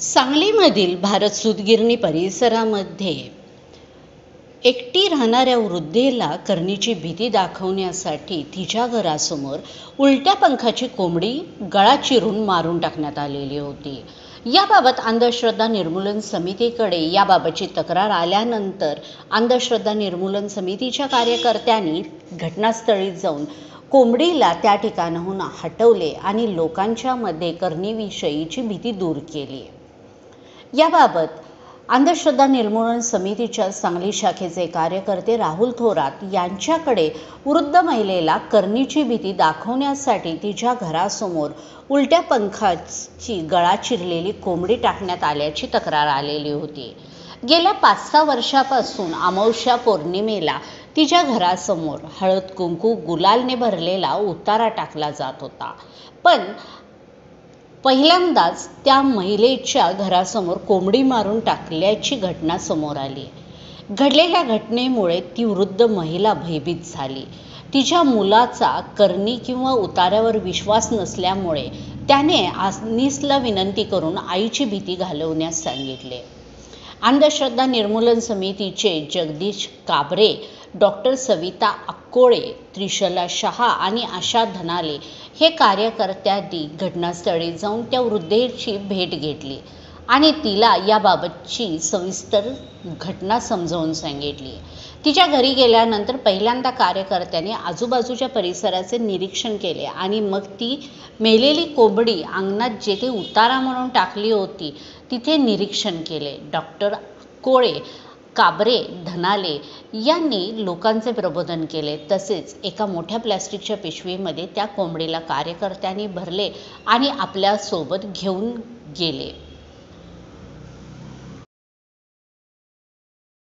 सांगलीमधील भारत सूतगिरणी परिसरामध्ये एकटी राहणाऱ्या वृद्धेला करणीची भीती दाखवण्यासाठी तिच्या घरासमोर उलट्या पंखाची कोंबडी गळा चिरून मारून टाकण्यात आलेली होती। याबाबत अंधश्रद्धा निर्मूलन समितीकडे याबाबतची तक्रार आल्यानंतर अंधश्रद्धा निर्मूलन समितीच्या कार्यकर्त्यांनी घटनास्थळी जाऊन कोंबडीला त्या ठिकाणाहून हटवले आणि लोकांच्या मध्ये करणीविषयीची भीती दूर केली। याबाबत अंधश्रद्धा निर्मूलन समितीच्या सांगली शाखेचे कार्यकर्ते राहुल थोरात यांच्याकडे वृद्ध महिलेला करणीची भीती दाखवण्यासाठी तिच्या घरासमोर उलट्या पंखाची गळा चिरलेली कोंबडी टाकण्यात आल्याची तक्रार आलेली होती। गेल्या 5-6 वर्षापासून अमावस्या पौर्णिमेला तिच्या घरासमोर हळद कुंकू गुलालने भरलेला उतारा टाकला जात होता, पण पहिल्यांदाच त्या महिलेच्या घरासमोर कोंबडी मारून टाकल्याची घटना समोर आली। घडलेल्या घटनेमुळे ती वृद्ध महिला भयभीत झाली। तिच्या मुलाचा करणी किंवा उतार्यावर विश्वास नसल्यामुळे त्याने आनिसला विनंती करून आईची भीती घालवण्यास सांगितले। अंधश्रद्धा निर्मूलन समितीचे जगदीश काबरे, डॉक्टर सविता अक्कोळे, त्रिशला शहा आणि आशा धनाले हे कार्यकर्त्यांनी घटनास्थळी जाऊन त्या वृद्धेची भेट घेतली आणि तिला याबाबतची सविस्तर घटना समजावून सांगितली। तिच्या घरी गेल्यानंतर पहिल्यांदा कार्यकर्त्यांनी आजूबाजूच्या परिसराचे निरीक्षण केले आणि मग ती मेलेली कोंबडी अंगणात जेथे उतारा म्हणून टाकली होती तिथे निरीक्षण केले। डॉक्टर अक्कोळे, काबरे, धनाले यांनी लोकांचे प्रबोधन केले। तसेच एका मोठ्या प्लास्टिकच्या पिशवीमध्ये त्या कोंबडीला कार्यकर्त्यांनी भरले आणि आपल्या सोबत घेऊन गेले।